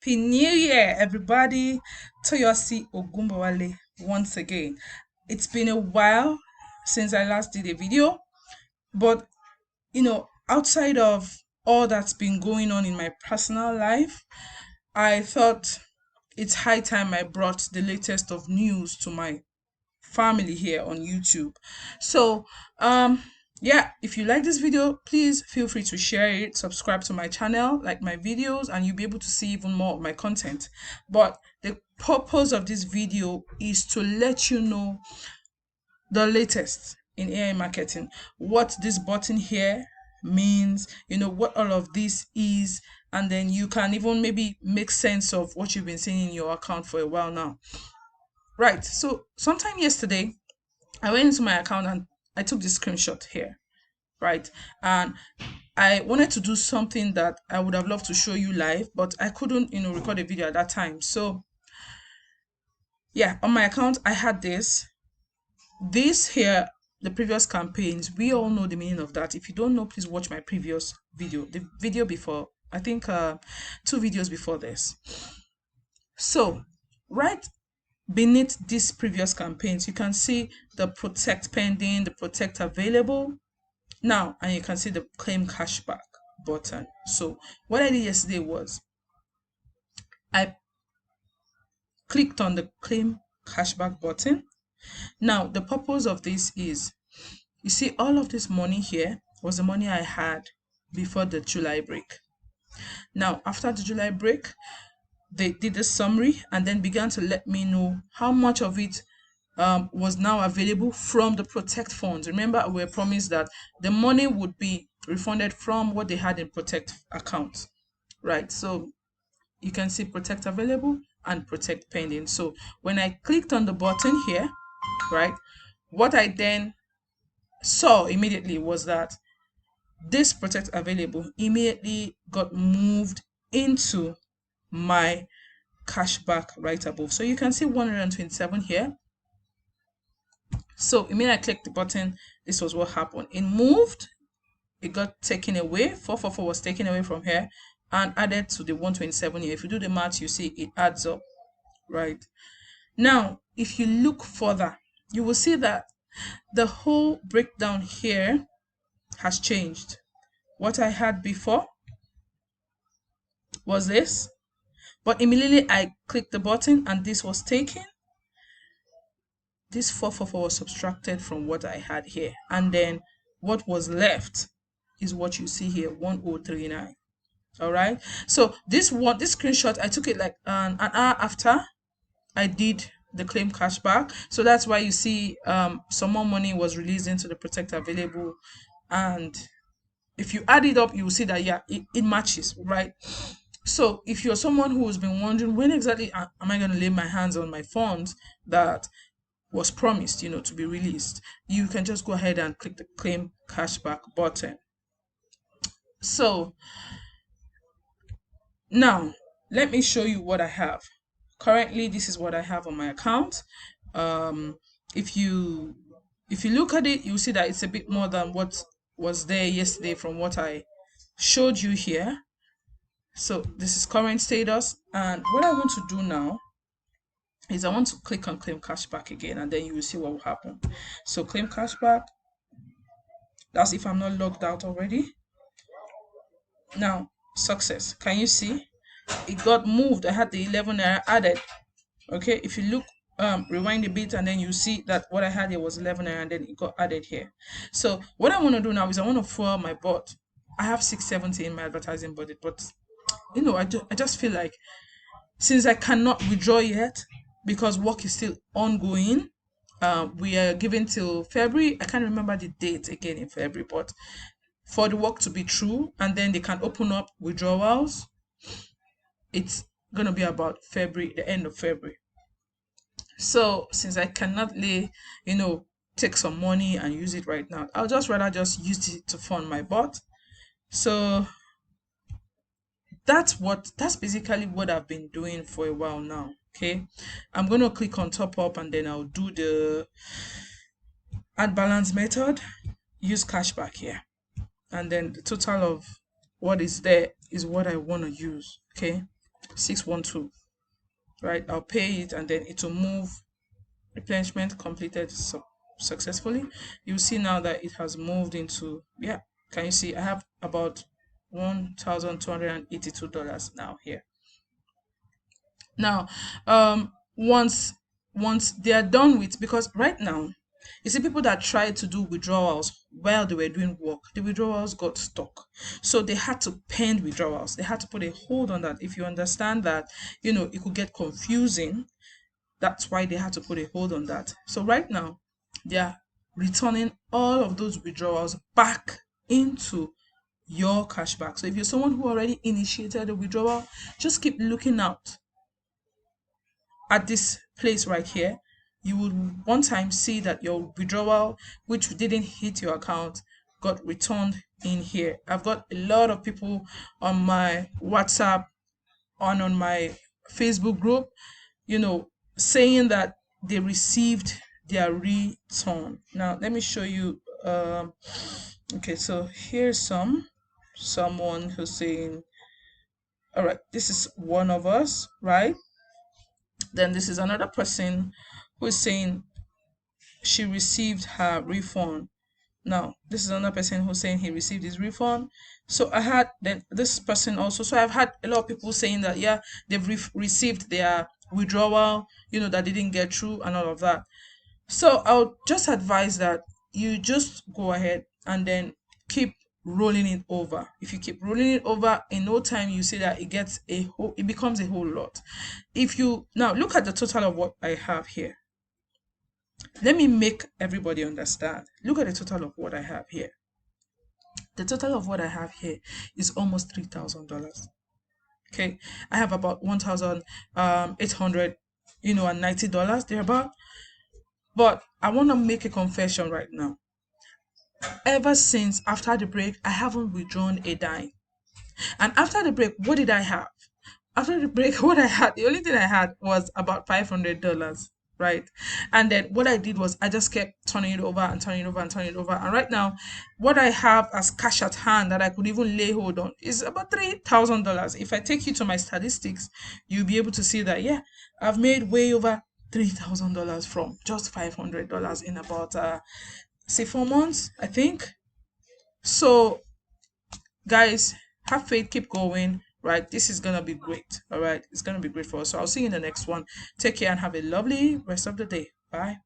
Happy New Year, everybody. Toyosi Ogumbawale once again. It's been a while since I last did a video, but outside of all that's been going on in my personal life, I thought it's high time I brought the latest of news to my family here on YouTube. So, yeah, if you like this video, please feel free to share it, subscribe to my channel, like my videos, and you'll be able to see even more of my content. But the purpose of this video is to let you know the latest in AI marketing, what this button here means, what all of this is, and then you can even maybe make sense of what you've been seeing in your account for a while now. Right, so sometime yesterday, I went into my account and I took the screenshot here, right? And I wanted to do something that I would have loved to show you live, but I couldn't, record a video at that time. So yeah, on my account, I had this. This here, the previous campaigns, we all know the meaning of that. If you don't know, please watch my previous video, the video before, I think 2 videos before this. So, right beneath these previous campaigns, you can see the protect pending, the protect available now, and you can see the claim cashback button. So what I did yesterday was I clicked on the claim cashback button. Now the purpose of this is, you see all of this money here was the money I had before the July break. Now after the July break, they did a summary and then began to let me know how much of it was now available from the protect funds. Remember, we were promised that the money would be refunded from what they had in protect accounts, right? So you can see protect available and protect pending. So when I clicked on the button here, right, what I then saw immediately was that this protect available immediately got moved into my cashback right above. So you can see 127 here. So immediately I clicked the button, this was what happened. It moved, it got taken away. 444 was taken away from here and added to the 127 here. If you do the math, you see it adds up, right? Now, if you look further, you will see that the whole breakdown here has changed. What I had before was this, but immediately I clicked the button and this was taken. This 444 was subtracted from what I had here, and then what was left is what you see here, 1039. All right, so this screenshot, I took it like an hour after I did the claim cashback. So that's why you see some more money was released into the protect available, and if you add it up, you will see that yeah, it matches, right? So if you're someone who has been wondering when exactly am I going to lay my hands on my funds that was promised, to be released, you can just go ahead and click the claim cashback button. So now let me show you what I have. Currently, this is what I have on my account. If you look at it, you'll see that it's a bit more than what was there yesterday from what I showed you here. So this is current status, and what I want to do now is I want to click on claim cashback again, and then you will see what will happen. So claim cashback, that's if I'm not logged out already. Now success, can you see it got moved? I had the 11 naira added. Okay, if you look, rewind a bit, and then you see that what I had here was 11 naira and then it got added here. So what I want to do now is I want to fuel my bot. I have 670 in my advertising budget, but I just feel like since I cannot withdraw yet because work is still ongoing, we are given till February. I can't remember the date again in February, but for the work to be true and then they can open up withdrawals, it's gonna be about February, the end of February. So since I cannot take some money and use it right now, I'll rather just use it to fund my bot. So that's basically what I've been doing for a while now. Okay, I'm going to click on top up and then I'll do the add balance method, use cashback here, and then the total of what is there is what I want to use. Okay, 612, right? I'll pay it and then it will move. Replenishment completed successfully. You'll see now that it has moved into, yeah, can you see I have about $1,282 now here. Now, once they are done with, because right now, you see people that tried to do withdrawals while they were doing work, the withdrawals got stuck. So they had to pen withdrawals. They had to put a hold on that. If you understand that, it could get confusing. That's why they had to put a hold on that. So right now, they are returning all of those withdrawals back into your cashback. So if you're someone who already initiated a withdrawal, just keep looking out at this place right here. You would one time see that your withdrawal, which didn't hit your account, got returned in here. I've got a lot of people on my WhatsApp, on my Facebook group, saying that they received their return. Now let me show you. Okay, so here's someone who's saying, all right, this is one of us, right? Then this is another person who is saying she received her refund. Now, this is another person who's saying he received his refund. So I had then this person also. So I've had a lot of people saying that, yeah, they've received their withdrawal, that they didn't get through and all of that. So I'll just advise that you just go ahead and then keep rolling it over. If you keep rolling it over, in no time you see that it becomes a whole lot. If you now look at the total of what I have here, let me make everybody understand. Look at the total of what I have here. The total of what I have here is almost $3,000. Okay, I have about 1,800, and $90 thereabout. But I want to make a confession right now. Ever since after the break, I haven't withdrawn a dime. And after the break, what did I have? After the break, the only thing I had was about $500, right? And then what I did was I just kept turning it over and turning it over and turning it over. And right now, what I have as cash at hand that I could even lay hold on is about $3,000. If I take you to my statistics, you'll be able to see that, yeah, I've made way over $3,000 from just $500 in about, say, 4 months, I think. So guys, have faith, keep going, right? This is gonna be great. All right, it's gonna be great for us. So I'll see you in the next one. Take care and have a lovely rest of the day. Bye.